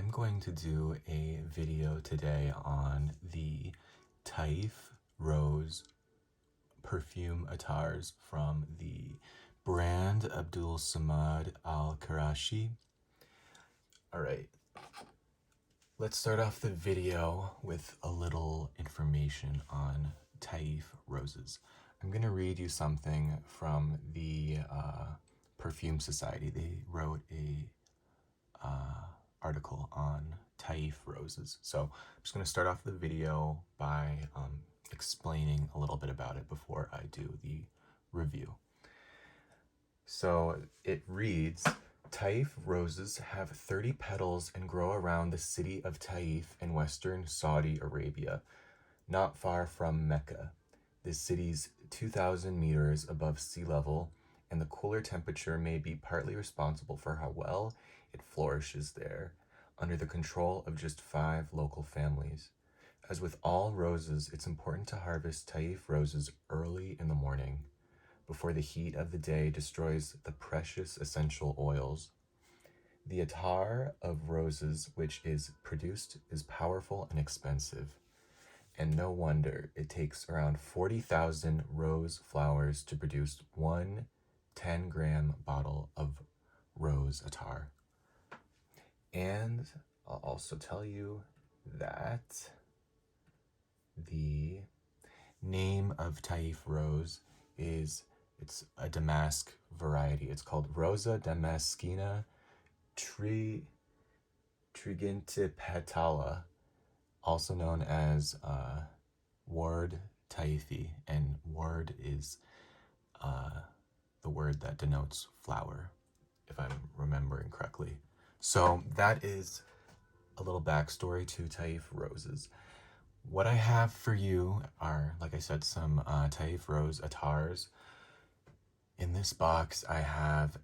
I'm going to do a video today on the Taif Rose perfume Attars from the brand Abdul Samad Al Qurashi. Alright, let's start off the video with a little information on Taif roses. I'm going to read you something from the Perfume Society. They wrote a article on Taif roses. So I'm just going to start off the video by explaining a little bit about it before I do the review. So it reads, Taif roses have 30 petals and grow around the city of Taif in western Saudi Arabia, not far from Mecca. This city's 2,000 meters above sea level, and the cooler temperature may be partly responsible for how well it flourishes there, under the control of just 5 local families. As with all roses, it's important to harvest Taif roses early in the morning, before the heat of the day destroys the precious essential oils. The attar of roses which is produced is powerful and expensive, and no wonder it takes around 40,000 rose flowers to produce one 10-gram bottle of rose attar. And I'll also tell you that the name of Taif rose it's a damask variety. It's called Rosa Damaskina trigintipetala, also known as word Taifi, and word is the word that denotes flower, if I'm remembering correctly. So that is a little backstory to Taif roses. What I have for you are, like I said, some Taif rose attars. In this box, I have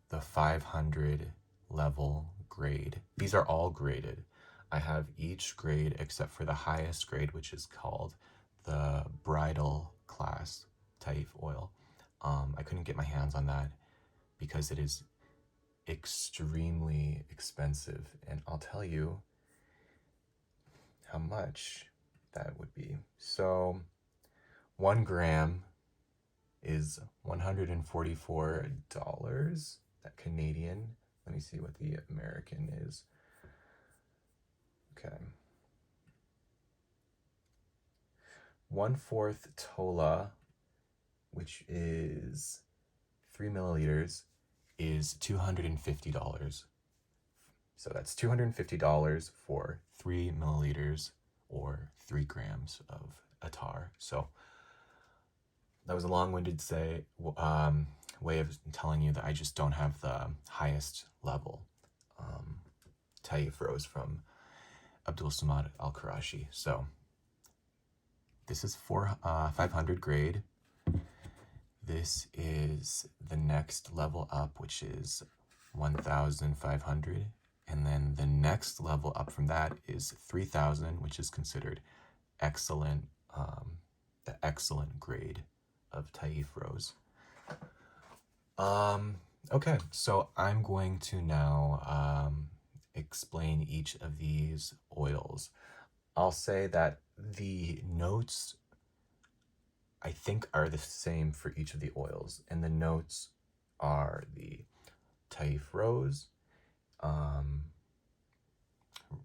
the 500 level grade. These are all graded. I have each grade except for the highest grade, which is called the bridal class Taif oil. I couldn't get my hands on that because it is extremely expensive, and I'll tell you how much that would be. So 1 gram is $144, that Canadian. Let me see what the American is. Okay. 1/4 tola, which is 3 milliliters, is $250. So that's $250 for 3 milliliters or 3 grams of attar. So that was a long-winded way of telling you that I just don't have the highest level Taif rose from Abdul Samad Al Qurashi. So this is 500 grade. This is the next level up, which is 1,500. And then the next level up from that is 3,000, which is considered excellent, the excellent grade of Taif rose. Okay, so I'm going to now explain each of these oils. I'll say that the notes, I think, are the same for each of the oils, and the notes are the Taif rose,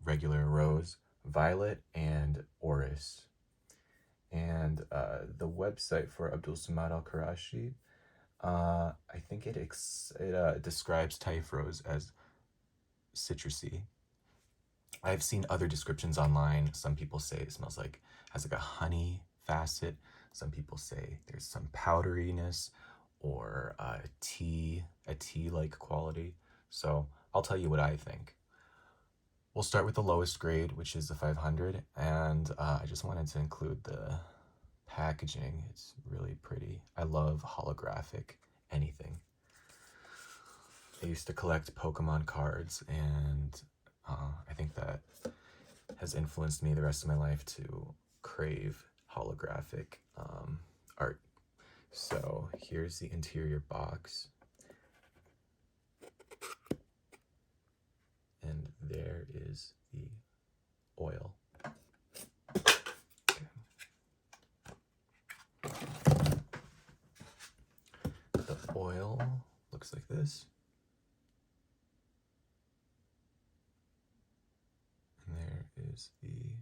regular rose, violet, and orris. And the website for Abdul Samad Al Qurashi, I think it describes Taif rose as citrusy. I've seen other descriptions online. Some people say it smells like, has like a honey facet. Some people say there's some powderiness or a tea-like quality. So I'll tell you what I think. We'll start with the lowest grade, which is the 500, and I just wanted to include the packaging. It's really pretty. I love holographic anything. I used to collect Pokemon cards, and I think that has influenced me the rest of my life to crave holographic art. So here's the interior box. looks like this. And there is the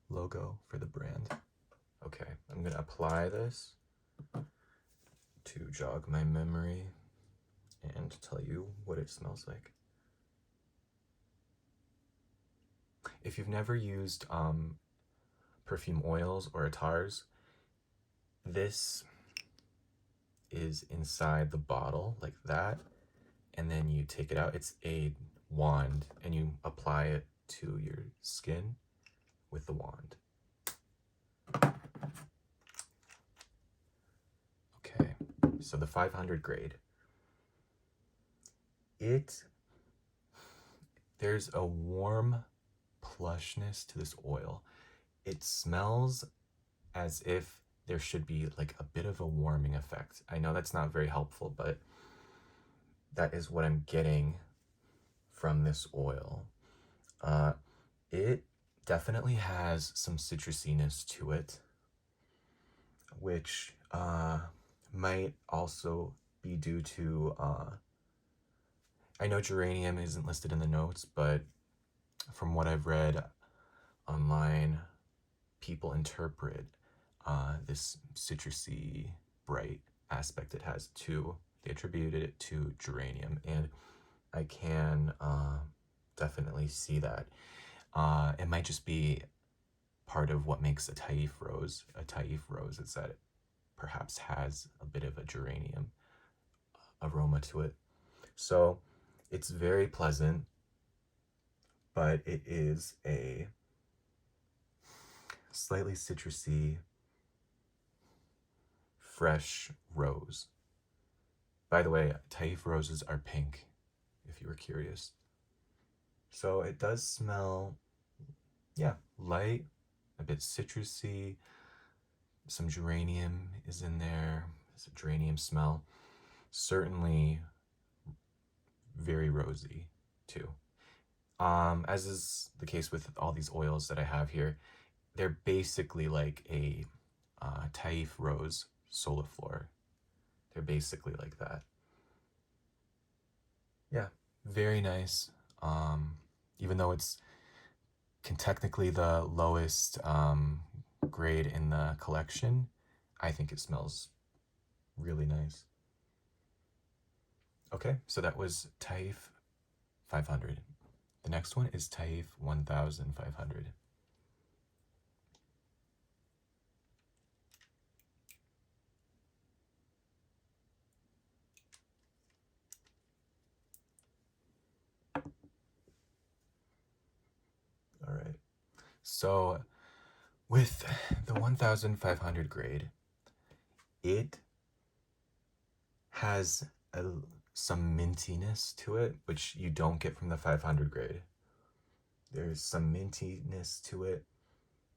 logo for the brand. Okay, I'm gonna apply this to jog my memory and tell you what it smells like. If you've never used perfume oils or Attars, this is inside the bottle like that, and then you take it out. It's a wand, and you apply it to your skin with the wand. Okay, so the 500 grade. There's a warm plushness to this oil. It smells as if there should be like a bit of a warming effect. I know that's not very helpful, but that is what I'm getting from this oil. It definitely has some citrusiness to it, which might also be due to, I know geranium isn't listed in the notes, but from what I've read online, people interpret this citrusy, bright aspect it has to, they attributed it to geranium, and I can definitely see that. It might just be part of what makes a Taif rose a Taif rose, is that it perhaps has a bit of a geranium aroma to it. So it's very pleasant, but it is a slightly citrusy, fresh rose. By the way, Taif roses are pink, if you were curious. So it does smell, yeah, light, a bit citrusy. Some geranium is in there. It's a geranium smell. Certainly very rosy too. As is the case with all these oils that I have here, they're basically like a Taif rose soliflor. They're basically like that. Yeah, very nice. Even though it's technically the lowest grade in the collection, I think it smells really nice. Okay, so that was Taif 500. The next one is Taif 1500. All right. So with the 1500 grade, it has some mintiness to it, which you don't get from the 500 grade. There's some mintiness to it,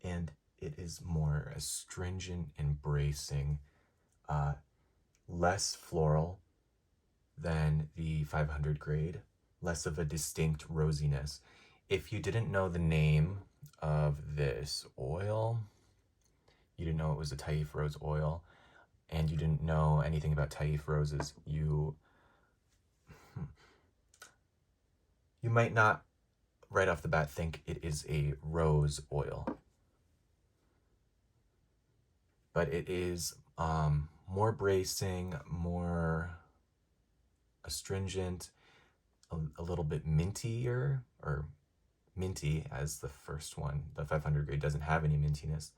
and it is more astringent and bracing, less floral than the 500 grade, less of a distinct rosiness. If you didn't know the name of this oil, you didn't know it was a Taif rose oil, and you didn't know anything about Taif roses, you might not right off the bat think it is a rose oil. But it is more bracing, more astringent, a little bit mintier, or minty as the first one. The 500 grade doesn't have any mintiness.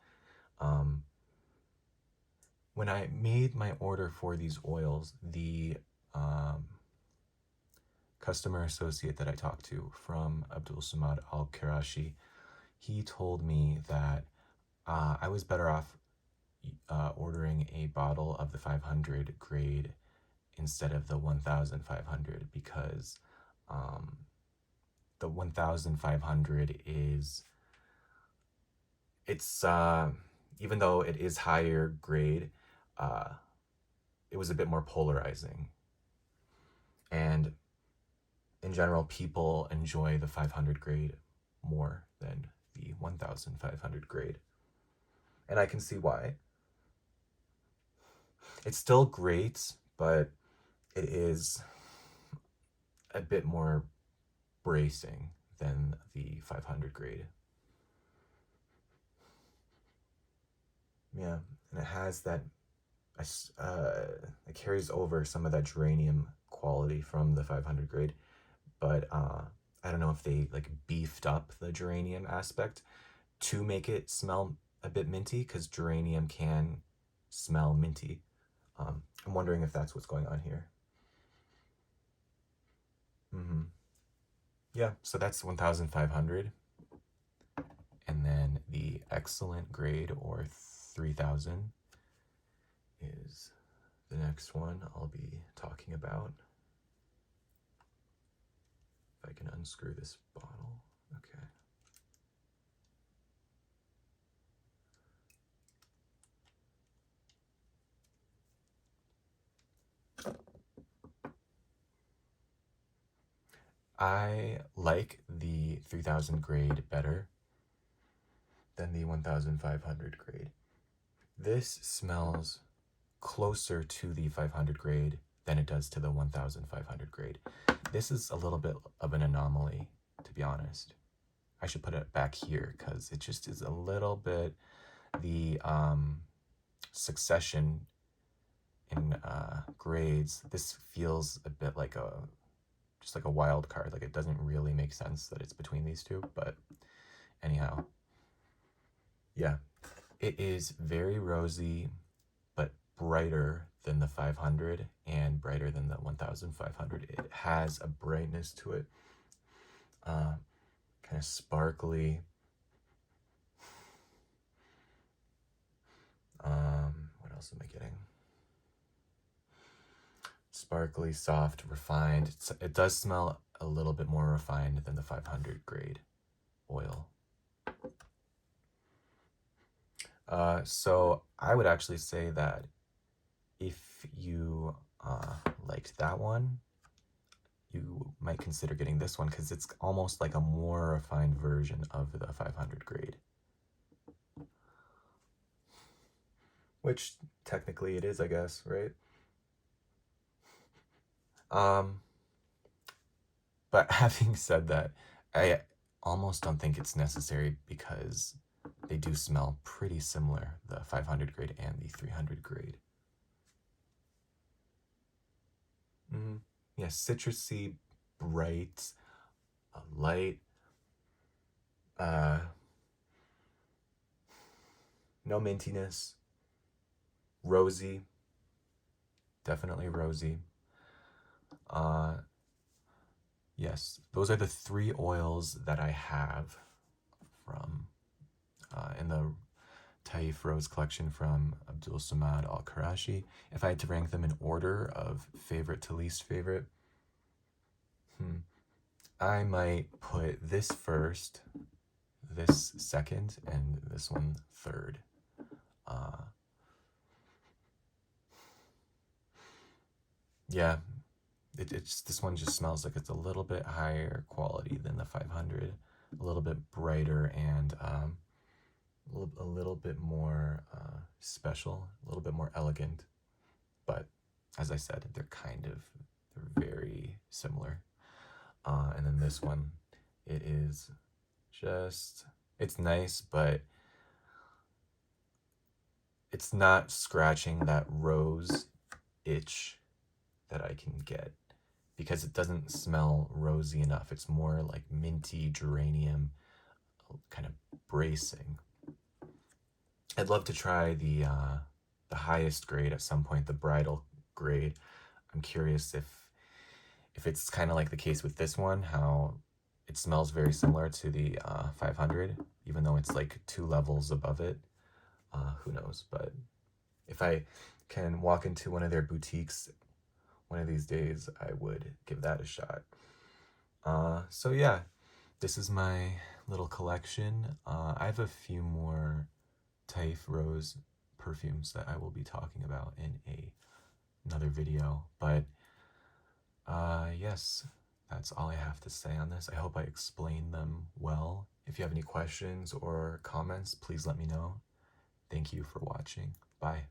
When I made my order for these oils, the customer associate that I talked to from Abdul Samad Al Qurashi, he told me that I was better off ordering a bottle of the 500 grade instead of the 1500, because the 1500 is, it's even though it is higher grade, it was a bit more polarizing, and in general people enjoy the 500 grade more than the 1500 grade, and I can see why. It's still great, but it is a bit more bracing than the 500 grade. Yeah, and it has that, it carries over some of that geranium quality from the 500 grade, but I don't know if they like beefed up the geranium aspect to make it smell a bit minty, because geranium can smell minty. I'm wondering if that's what's going on here. Yeah, so that's 1500. And then the excellent grade, or 3000, is the next one I'll be talking about. If I can unscrew this bottle. Okay. I like the 3000 grade better than the 1500 grade. This smells closer to the 500 grade than it does to the 1500 grade. This is a little bit of an anomaly, to be honest. I should put it back here because it just is a little bit, the succession in grades, this feels a bit like just like a wild card. Like, it doesn't really make sense that it's between these two, but anyhow. Yeah, it is very rosy, but brighter than the 500 and brighter than the 1500. It has a brightness to it, kind of sparkly. What else am I getting? Sparkly, soft, refined. It does smell a little bit more refined than the 500 grade oil. So I would actually say that if you liked that one, you might consider getting this one, because it's almost like a more refined version of the 500 grade. Which technically it is, I guess, right? But having said that, I almost don't think it's necessary, because they do smell pretty similar, the 500 grade and the 300 grade. Yeah, citrusy, bright, light, no mintiness, rosy, definitely rosy. Yes, those are the 3 oils that I have from in the Taif Rose collection from Abdul Samad Al Qurashi. If I had to rank them in order of favorite to least favorite, I might put this first, this second, and this one third. Yeah, it's this one just smells like it's a little bit higher quality than the 500, a little bit brighter, and a little bit more special, a little bit more elegant. But as I said, they're very similar. And then this one, it is just, it's nice, but it's not scratching that rose itch that I can get, because it doesn't smell rosy enough. It's more like minty geranium, kind of bracing. I'd love to try the highest grade at some point, the bridal grade. I'm curious if it's kind of like the case with this one, how it smells very similar to the 500, even though it's like 2 levels above it. Who knows? But if I can walk into one of their boutiques one of these days, I would give that a shot. So yeah, this is my little collection. I have a few more Taif Rose perfumes that I will be talking about in another video, but yes, that's all I have to say on this. I hope I explained them well. If you have any questions or comments, please let me know. Thank you for watching. Bye.